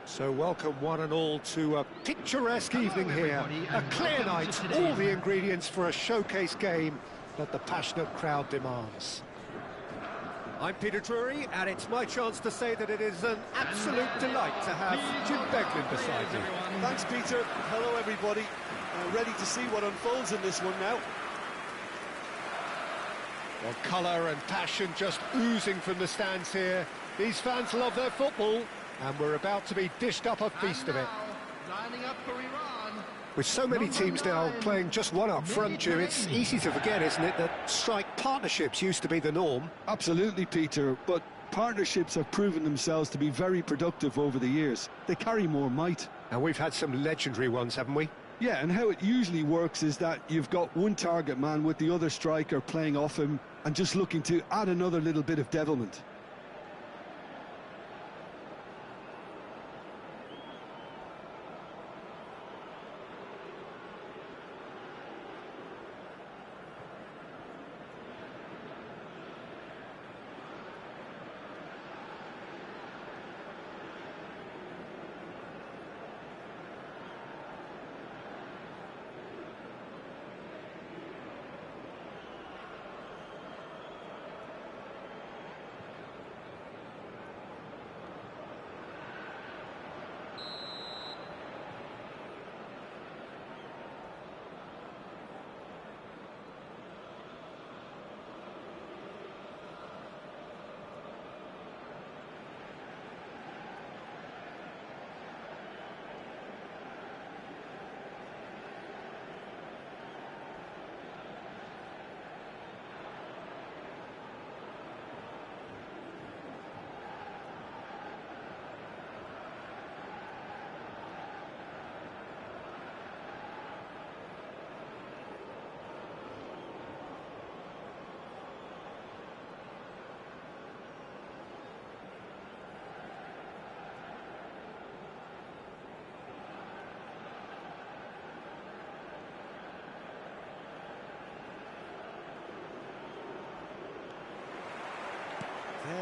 So welcome one and all to a picturesque evening here. A clear night, all the ingredients for a showcase game that the passionate crowd demands. I'm Peter Drury, and it's my chance to say that it is an absolute delight to have Jim Beglin beside me. Thanks, Peter. Hello, everybody. Ready to see what unfolds in this one now. Well, colour and passion just oozing from the stands here. These fans love their football, and we're about to be dished up a feast of it. Lining up for Iran. With so many teams now playing just one up front, Jim, it's easy to forget, isn't it, that strike partnerships used to be the norm. Absolutely, Peter, but partnerships have proven themselves to be very productive over the years. They carry more might. And we've had some legendary ones, haven't we? Yeah, and how it usually works is that you've got one target man with the other striker playing off him and just looking to add another little bit of devilment.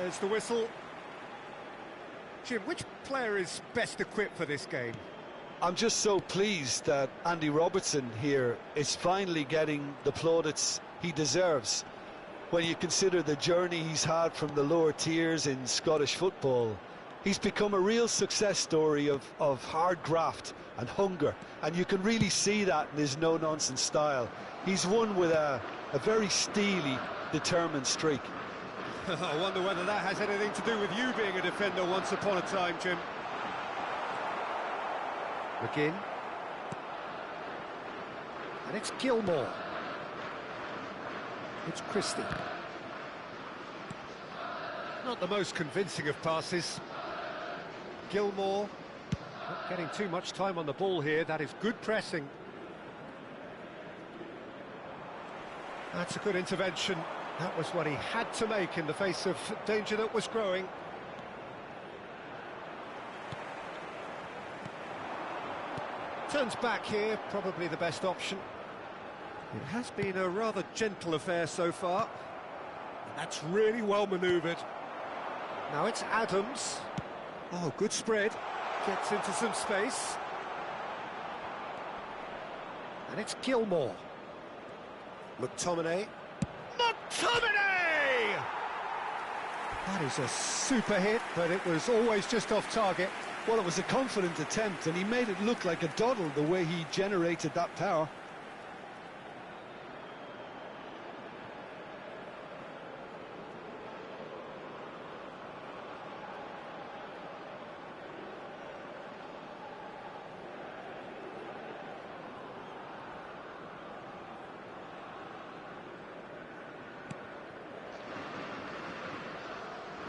There's the whistle. Jim, which player is best equipped for this game? I'm just so pleased that Andy Robertson here is finally getting the plaudits he deserves. When you consider the journey he's had from the lower tiers in Scottish football, he's become a real success story of hard graft and hunger, and you can really see that in his no-nonsense style. He's won with a very steely, determined streak. I wonder whether that has anything to do with you being a defender once upon a time, Jim. McGinn. And it's Gilmore. It's Christie. Not the most convincing of passes. Gilmore. Not getting too much time on the ball here. That is good pressing. That's a good intervention. That was what he had to make in the face of danger that was growing. Turns back here, probably the best option. It has been a rather gentle affair so far. And that's really well manoeuvred. Now it's Adams. Oh, good spread. Gets into some space. And it's Gilmore. McTominay. McTominay! That is a super hit, but it was always just off target. Well, it was a confident attempt, and he made it look like a doddle the way he generated that power.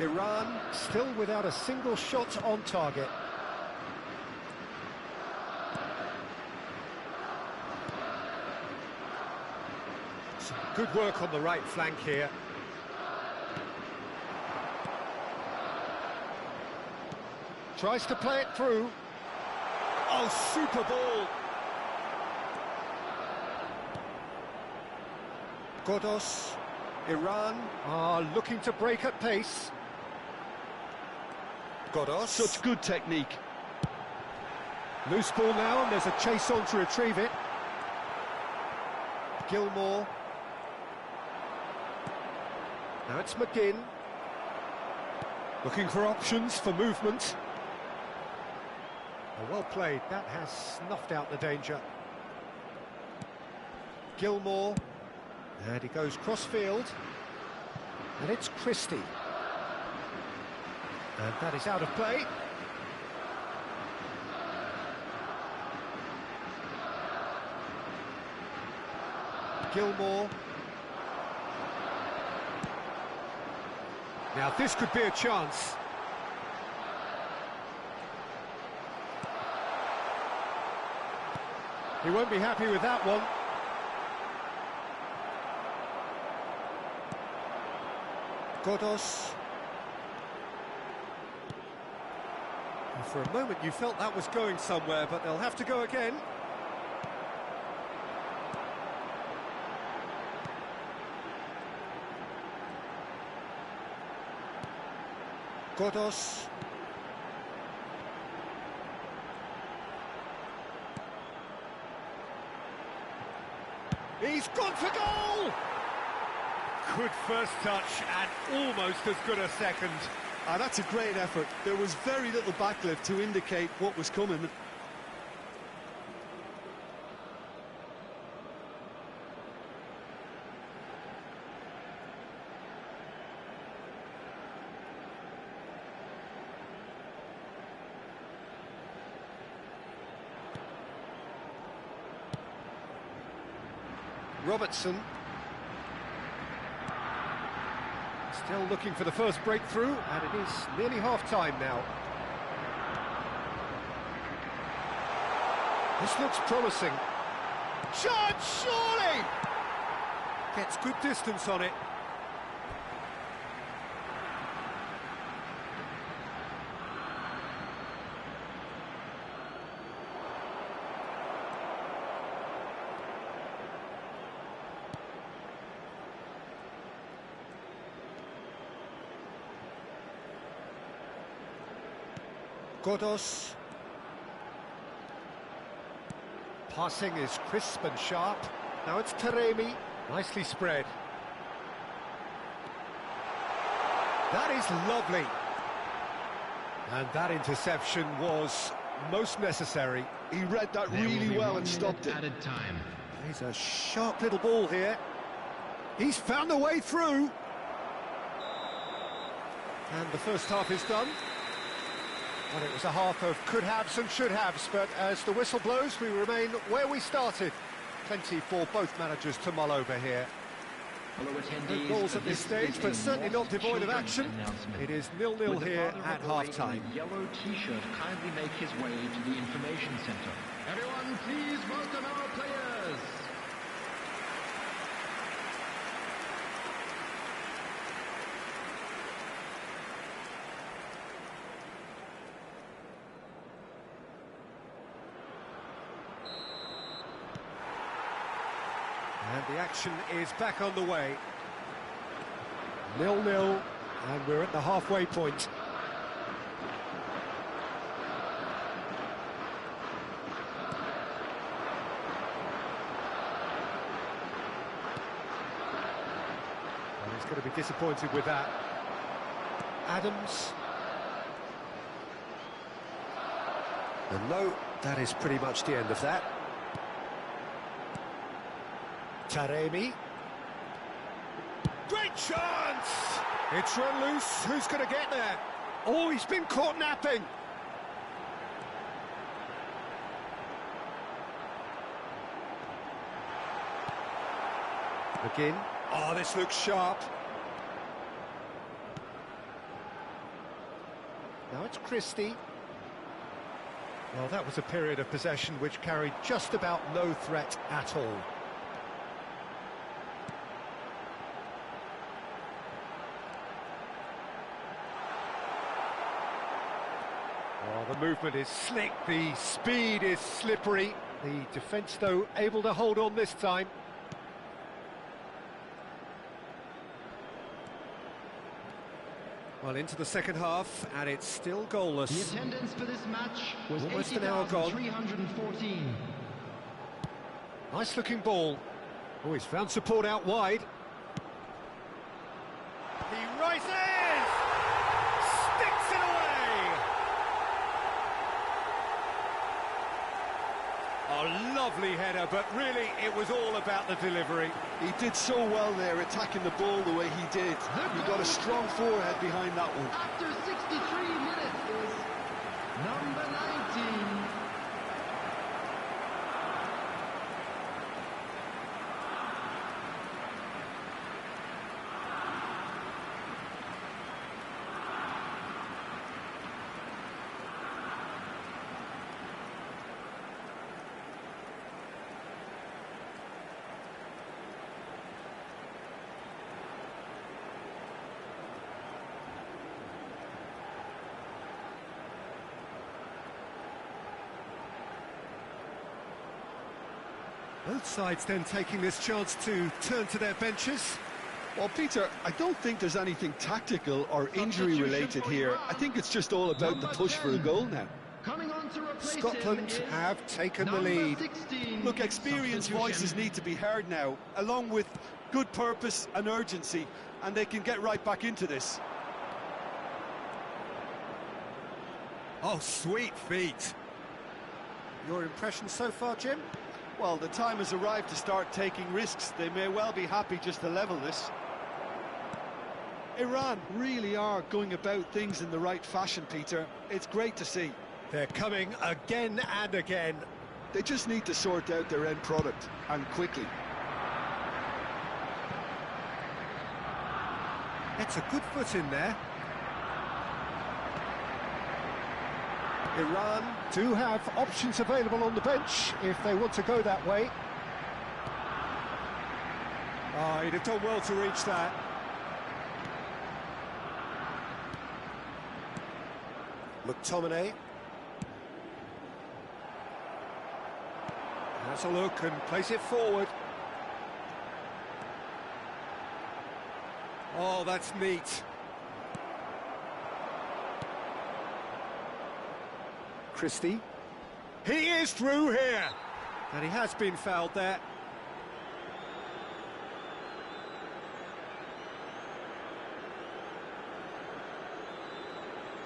Iran still without a single shot on target. Some good work on the right flank here. Tries to play it through. Oh, super ball. Godos. Iran are looking to break at pace. Godos. Such good technique. Loose ball now, and there's a chase on to retrieve it. Gilmore. Now it's McGinn. Looking for options for movement. Oh, well played, that has snuffed out the danger. Gilmore. And he goes cross-field. And it's Christie. And that is out of play. Gilmore. Now this could be a chance. He won't be happy with that one. Godos. And for a moment you felt that was going somewhere, but they'll have to go again. Godos. He's gone for goal! Good first touch and almost as good a second. That's a great effort. There was very little backlift to indicate what was coming. Robertson. Still looking for the first breakthrough, and it is nearly half-time now. This looks promising. Shot, surely! Gets good distance on it. Godos. Passing is crisp and sharp. Now it's Taremi. Nicely spread. That is lovely. And that interception was most necessary. He read that really well and stopped it. Added time. He's a sharp little ball here. He's found a way through. And the first half is done. Well, it was a half of could-haves and should-haves, but as the whistle blows, we remain where we started. Plenty for both managers to mull over here. No goals at this stage, but certainly not devoid of action. It is 0-0 here at half-time. Yellow T-shirt kindly make his way to the information centre. Everyone, please welcome our players. And the action is back on the way. 0-0, and we're at the halfway point. And he's going to be disappointed with that. Adams. And no, that is pretty much the end of that. Taremi. Great chance! It's run loose. Who's going to get there? Oh, he's been caught napping. McGinn. Oh, this looks sharp. Now it's Christie. Well, that was a period of possession which carried just about no threat at all. Oh, the movement is slick, the speed is slippery. The defence, though, able to hold on this time. Well, into the second half, and it's still goalless. The attendance for this match was Almost an hour gone. 80,314. Nice looking ball. Oh, he's found support out wide. He rises! Sticks it away! A lovely header, but really it was all about the delivery. He did so well there, attacking the ball the way he did. He got a strong forehead behind that one. After 63 minutes is number 19. Both sides then taking this chance to turn to their benches. Well, Peter, I don't think there's anything tactical or injury-related here. I think it's just all about the push for a goal now. Coming on to replace Scotland him is have taken the number lead. 16. Look, experienced voices need to be heard now, along with good purpose and urgency, and they can get right back into this. Oh, sweet feet. Your impression so far, Jim? Well, the time has arrived to start taking risks. They may well be happy just to level this. Iran really are going about things in the right fashion, Peter. It's great to see. They're coming again and again. They just need to sort out their end product, and quickly. It's a good foot in there. Iran do have options available on the bench if they want to go that way. Oh, he'd have done well to reach that. McTominay. Has a look and plays it forward. Oh, that's neat. Christie. He is through here. And he has been fouled there.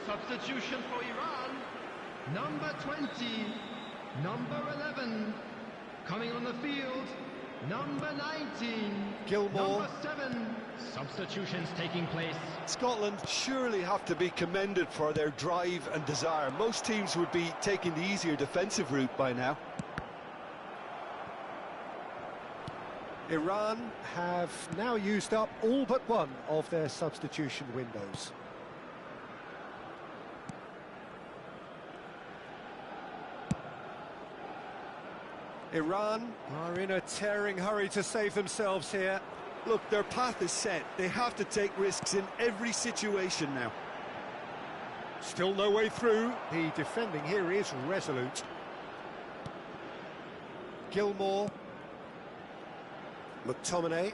Substitution for Iran. Number 20. Number 11. Coming on the field. Number 19. Gilmore. Number 7. Substitutions taking place. Scotland surely have to be commended for their drive and desire. Most teams would be taking the easier defensive route by now. Iran have now used up all but one of their substitution windows. Iran are in a tearing hurry to save themselves here. Look, their path is set. They have to take risks in every situation now. Still no way through. The defending here is resolute. Gilmore. McTominay.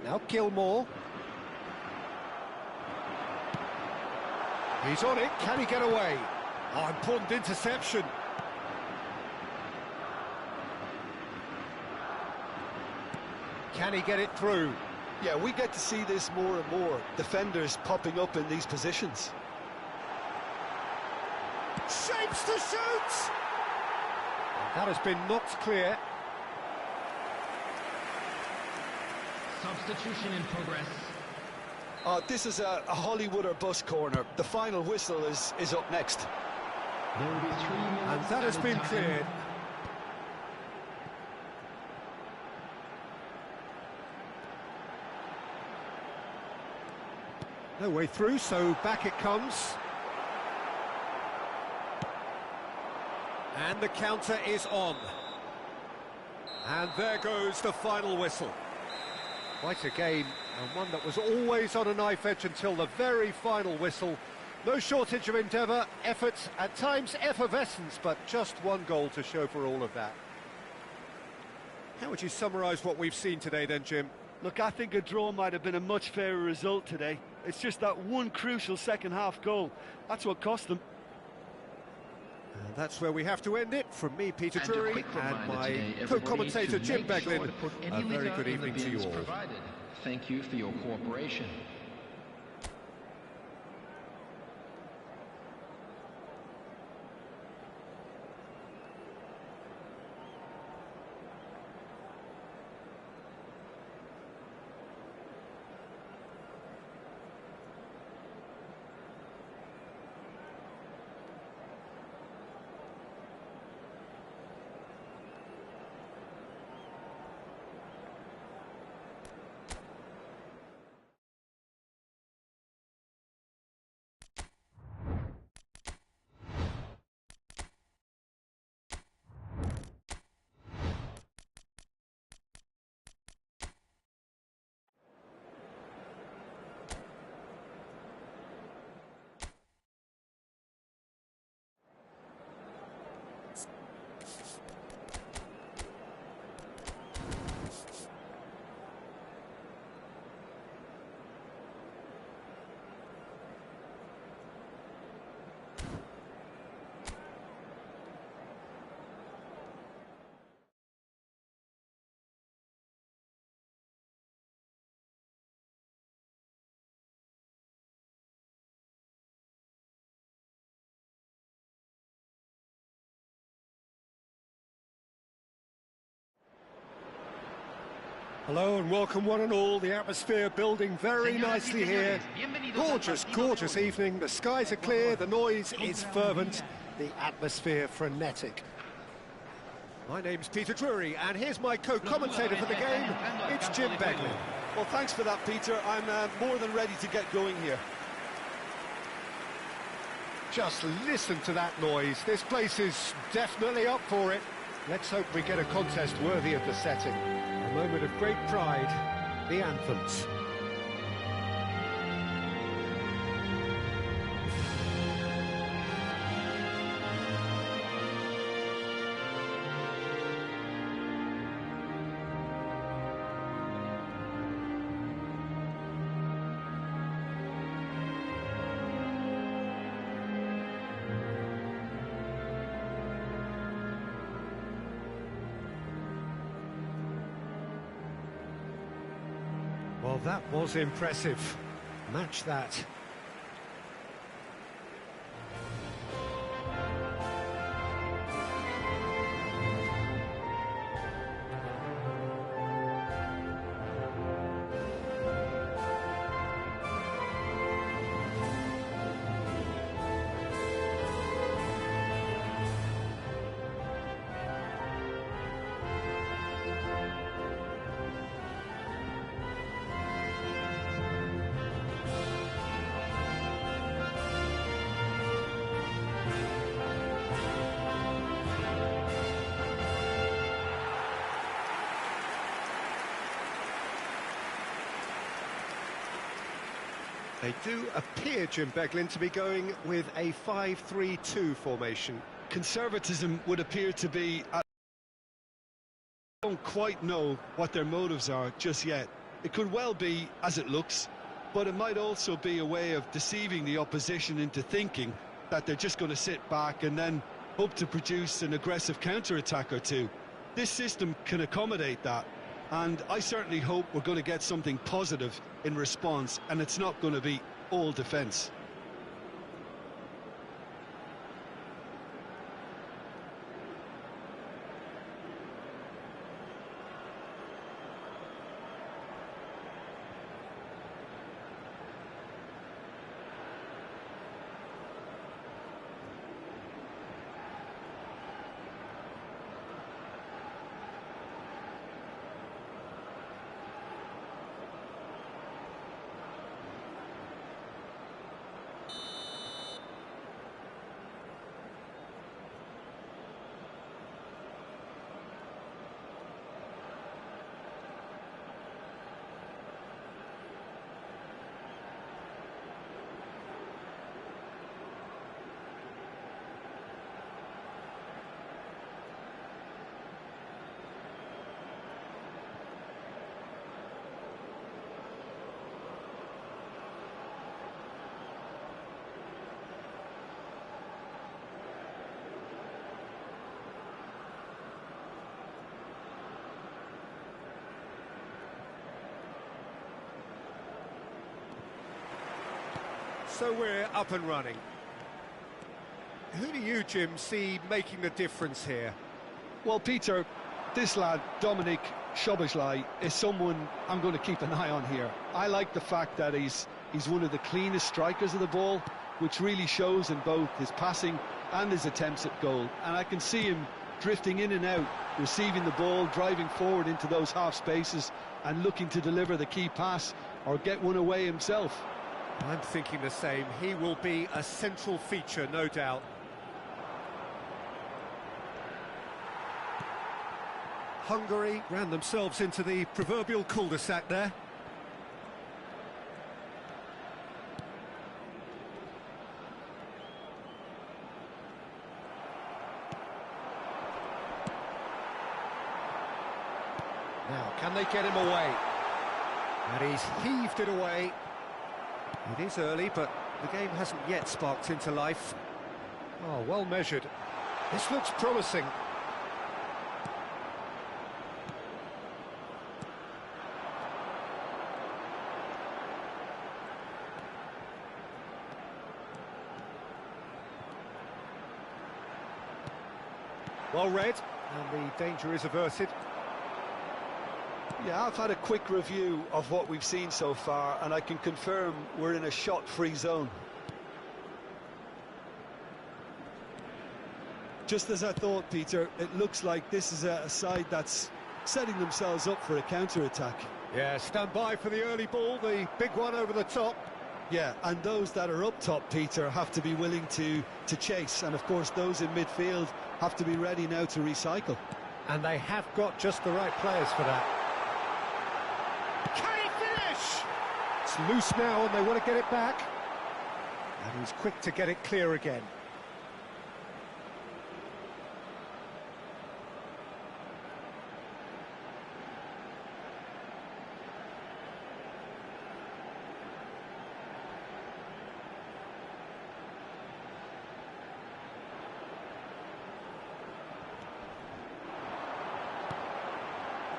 Now Gilmore. He's on it. Can he get away? Oh, important interception. Can he get it through? Yeah, we get to see this more and more. Defenders popping up in these positions. Shapes to shoot! That has been knocked clear. Substitution in progress. This is a Hollywood or bus corner. The final whistle is up next. There will be 3 minutes. And that has been time. cleared. No way through, so back it comes. And the counter is on. And there goes the final whistle. Quite a game, and one that was always on a knife edge until the very final whistle. No shortage of endeavour, effort, at times effervescence, but just one goal to show for all of that. How would you summarise what we've seen today then, Jim? Look, I think a draw might have been a much fairer result today. It's just that one crucial second-half goal. That's what cost them. And that's where we have to end it. From me, Peter And a Drury, quick and reminder my today, co-commentator everybody, to Jim make sure Beglin. to put A any very litter good in the evening to bins you all. provided. Thank you for your cooperation. Hello and welcome one and all. The atmosphere building very nicely here. Gorgeous, gorgeous evening. The skies are clear, the noise is fervent, the atmosphere frenetic. My name's Peter Drury, and here's my co-commentator for the game. It's Jim Beglin. Well, thanks for that, Peter. I'm more than ready to get going here. Just listen to that noise. This place is definitely up for it. Let's hope we get a contest worthy of the setting. A moment of great pride, the anthems. Well, that was impressive. Match that. They do appear, Jim Beglin, to be going with a 5-3-2 formation. Conservatism would appear to be... I don't quite know what their motives are just yet. It could well be as it looks, but it might also be a way of deceiving the opposition into thinking that they're just going to sit back and then hope to produce an aggressive counter-attack or two. This system can accommodate that, and I certainly hope we're going to get something positive in response, and it's not going to be all defence. So we're up and running. Who do you, Jim, see making the difference here? Well, Peter, this lad, Dominic Szoboszlai, is someone I'm going to keep an eye on here. I like the fact that he's one of the cleanest strikers of the ball, which really shows in both his passing and his attempts at goal. And I can see him drifting in and out, receiving the ball, driving forward into those half spaces and looking to deliver the key pass or get one away himself. I'm thinking the same. He will be a central feature, no doubt. Hungary ran themselves into the proverbial cul-de-sac there. Now, can they get him away? And he's heaved it away. It is early, but the game hasn't yet sparked into life. Oh, well measured. This looks promising. Well read, and the danger is averted. Yeah, I've had a quick review of what we've seen so far, and I can confirm we're in a shot-free zone. Just as I thought, Peter, it looks like this is a side that's setting themselves up for a counter-attack. Yeah, stand by for the early ball, the big one over the top. Yeah, and those that are up top, Peter, have to be willing to chase, and of course those in midfield have to be ready now to recycle. And they have got just the right players for that. Can he finish? It's loose now and they want to get it back. And he's quick to get it clear again.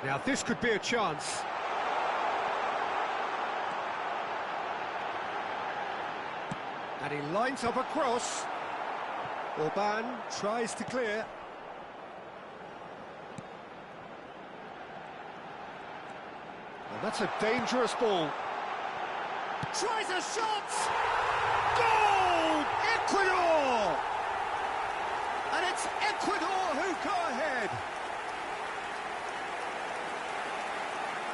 Now this could be a chance. And he lines up a cross. Orban tries to clear. And that's a dangerous ball. Tries a shot! Goal! Ecuador! And it's Ecuador who go ahead.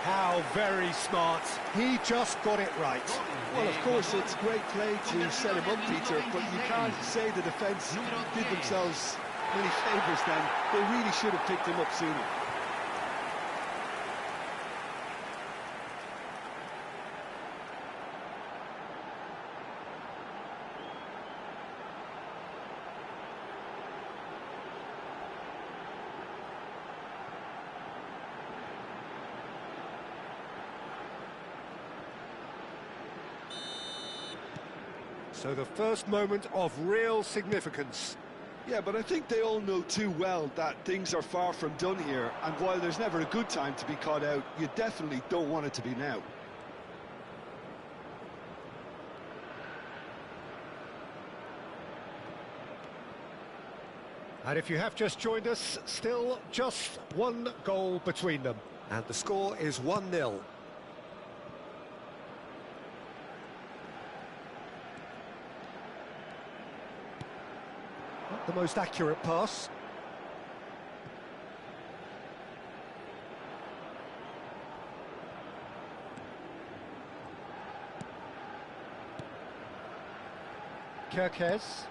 How very smart. He just got it right. Well, of course, it's great play to set him up, Peter, but you can't say the defence did themselves many favours then. They really should have picked him up sooner. So the first moment of real significance. Yeah, but I think they all know too well that things are far from done here, and while there's never a good time to be caught out, you definitely don't want it to be now. And if you have just joined us, still just one goal between them. And the score is 1-0. Not the most accurate pass. Kerkez.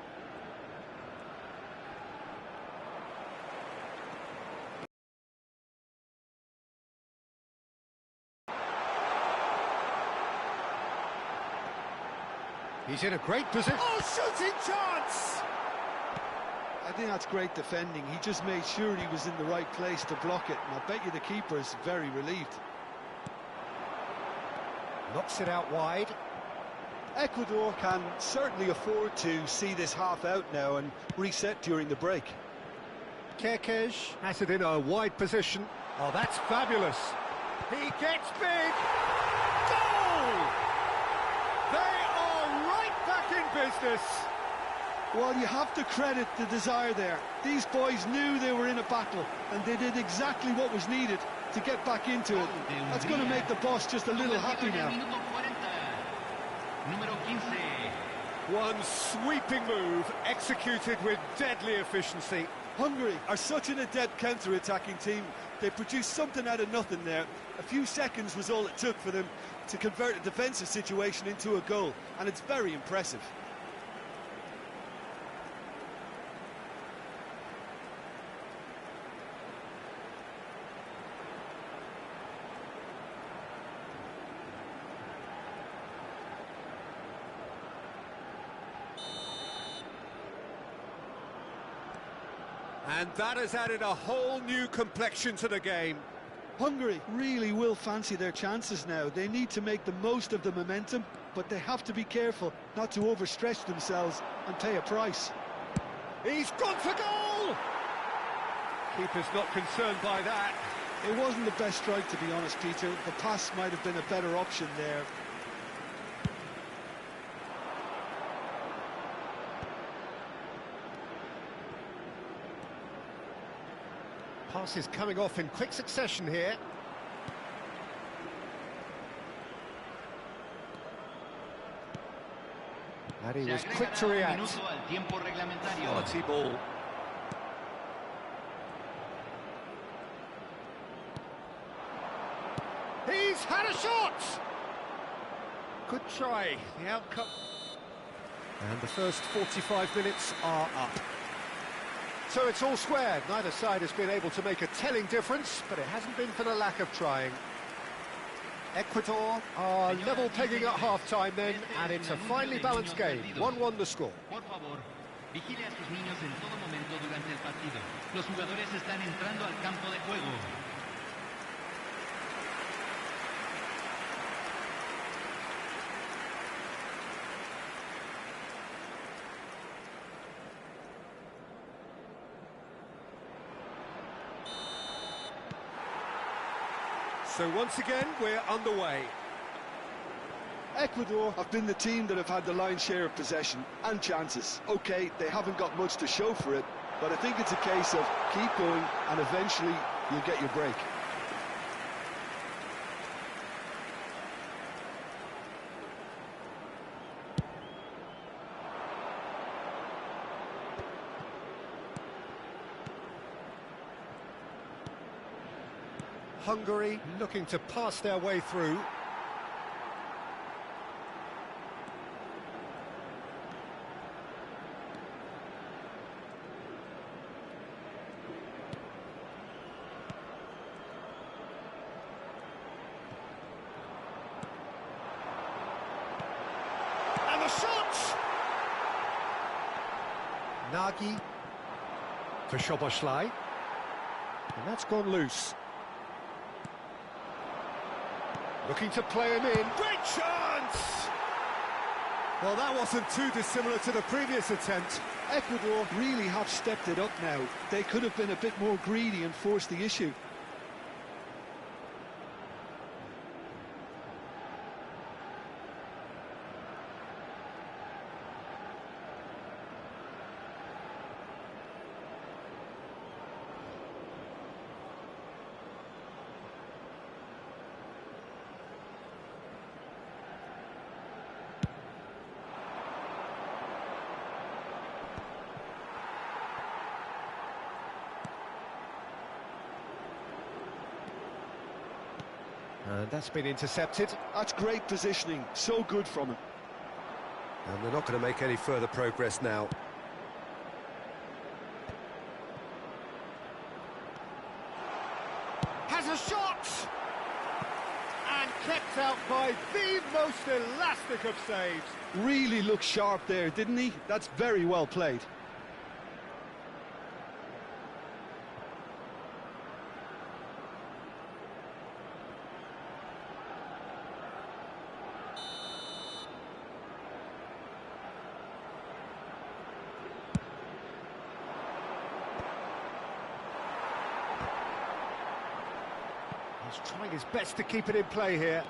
He's in a great position. Oh, shooting chance! I think that's great defending. He just made sure he was in the right place to block it, and I bet you the keeper is very relieved. Knocks it out wide. Ecuador can certainly afford to see this half out now and reset during the break. Kerkez has it in a wide position. Oh, that's fabulous. He gets big. Goal! They are right back in business. Well, you have to credit the desire there. These boys knew they were in a battle, and they did exactly what was needed to get back into it. That's going to make the boss just a little happy now. One sweeping move, executed with deadly efficiency. Hungary are such an adept counter-attacking team. They produced something out of nothing there. A few seconds was all it took for them to convert a defensive situation into a goal, and it's very impressive. And that has added a whole new complexion to the game. Hungary really will fancy their chances now. They need to make the most of the momentum, but they have to be careful not to overstretch themselves and pay a price. He's gone for goal! Keeper's not concerned by that. It wasn't the best strike, to be honest, Peter. The pass might have been a better option there. Passes coming off in quick succession here. And he was quick to react. Quality ball. He's had a shot! Good try. The outcome. And the first 45 minutes are up. So it's all squared. Neither side has been able to make a telling difference, but it hasn't been for the lack of trying. Ecuador are level pegging at half-time then, and it's a finely balanced game. 1-1 the score. Por favor, vigile a sus niños en todo momento durante el partido. Los jugadores están entrando al campo de juego. So once again, we're underway. Ecuador have been the team that have had the lion's share of possession and chances. OK, they haven't got much to show for it, but I think it's a case of keep going and eventually you'll get your break. Hungary looking to pass their way through. And the shot! Nagy for Szoboszlai. And that's gone loose. Looking to play him in. Great chance! Well, that wasn't too dissimilar to the previous attempt. Ecuador really have stepped it up now. They could have been a bit more greedy and forced the issue. And that's been intercepted. That's great positioning, so good from him. And they're not going to make any further progress now. Has a shot! And kept out by the most elastic of saves. Really looked sharp there, didn't he? That's very well played. He's trying his best to keep it in play here.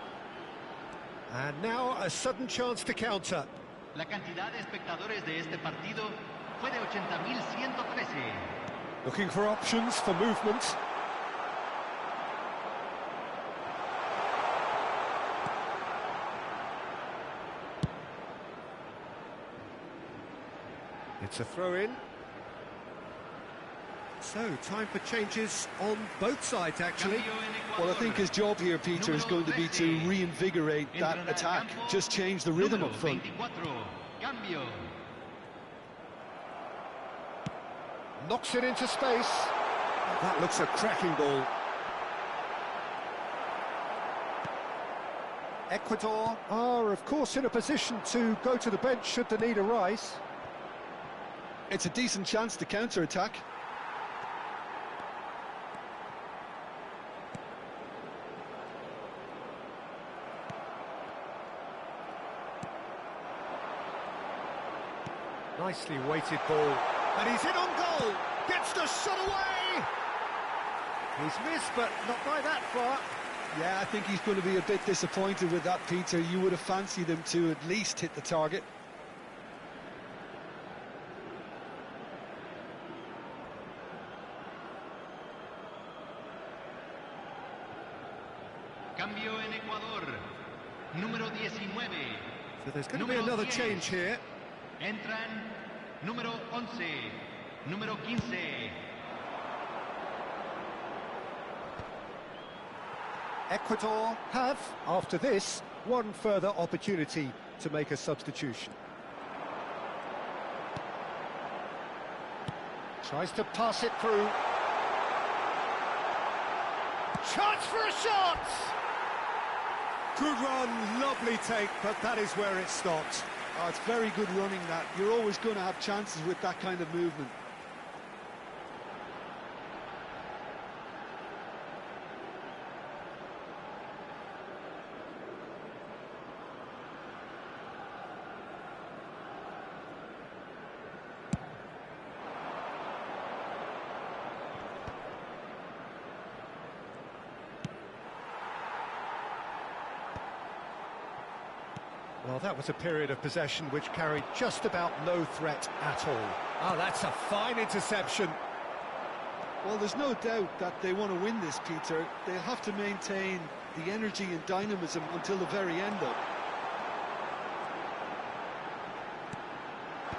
And now a sudden chance to counter. La cantidad de espectadores de este partido fue de 80.113. Looking for options for movement. It's a throw-in. So, time for changes on both sides, actually. Well, I think his job here, Peter, is going to be to reinvigorate that attack. Just change the rhythm up front. Knocks it into space. That looks a cracking ball. Ecuador are, of course, in a position to go to the bench should the need arise. It's a decent chance to counter-attack. Nicely weighted ball. And he's in on goal. Gets the shot away. He's missed, but not by that far. Yeah, I think he's going to be a bit disappointed with that, Peter. You would have fancied him to at least hit the target. Cambio en Ecuador. Número 19. So there's going to be another change here. Entran número 11, número 15. Ecuador have, after this, one further opportunity to make a substitution. Tries to pass it through. Chance for a shot! Good run, lovely take, but that is where it stopped. Oh, it's very good running, that. You're always going to have chances with that kind of movement. Well, that was a period of possession which carried just about no threat at all. Oh, that's a fine interception. Well, there's no doubt that they want to win this, Peter. They'll have to maintain the energy and dynamism until the very end, though.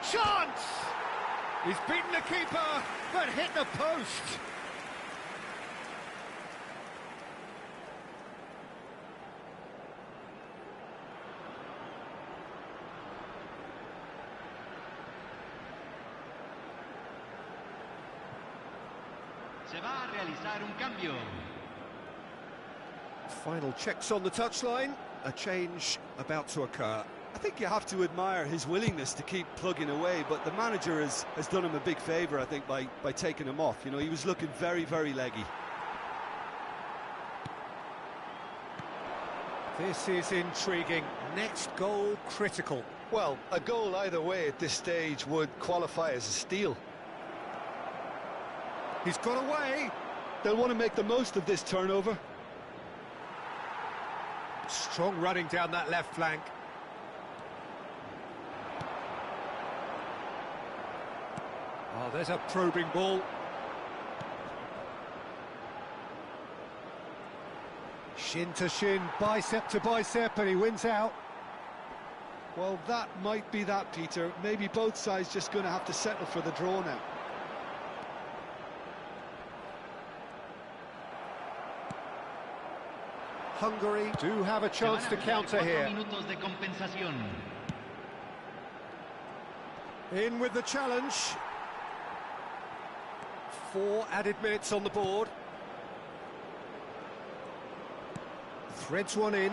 Chance! He's beaten the keeper, but hit the post. Se va a realizar un cambio. Final checks on the touchline. A change about to occur. I think you have to admire his willingness to keep plugging away, but the manager has done him a big favour, I think, by taking him off. You know, he was looking very, very leggy. This is intriguing. Next goal critical. Well, a goal either way at this stage would qualify as a steal. He's got away. They'll want to make the most of this turnover. Strong running down that left flank. Oh, there's a probing ball. Shin to shin, bicep to bicep, and he wins out. Well, that might be that, Peter. Maybe both sides just going to have to settle for the draw now. Hungary do have a chance to counter here. In with the challenge. 4 added minutes on the board. Threads one in.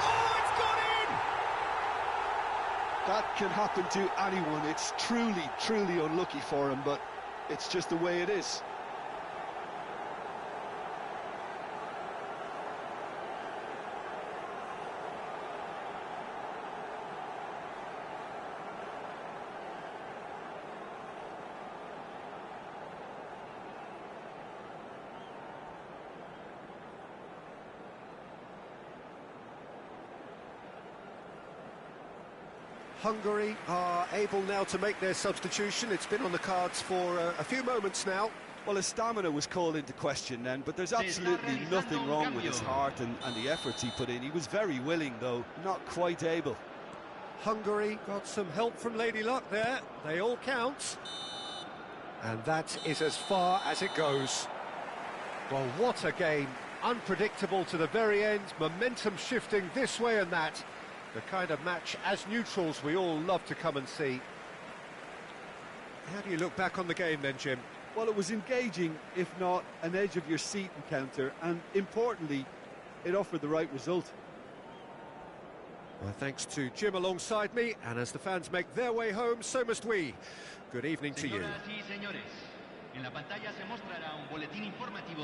Oh, it's gone in! That can happen to anyone. It's truly, truly unlucky for him, but it's just the way it is. Hungary are able now to make their substitution. It's been on the cards for a few moments now. Well, his stamina was called into question then, but there's absolutely nothing wrong with his heart and the efforts he put in. He was very willing, though, not quite able. Hungary got some help from Lady Luck there. They all count. And that is as far as it goes. Well, what a game. Unpredictable to the very end. Momentum shifting this way and that. The kind of match, as neutrals, we all love to come and see. How do you look back on the game then, Jim? Well, it was engaging, if not an edge-of-your-seat encounter, and importantly, it offered the right result. Well, thanks to Jim alongside me, and as the fans make their way home, so must we. Good evening to you. Señoras y señores, en la pantalla se mostrará un boletín informativo de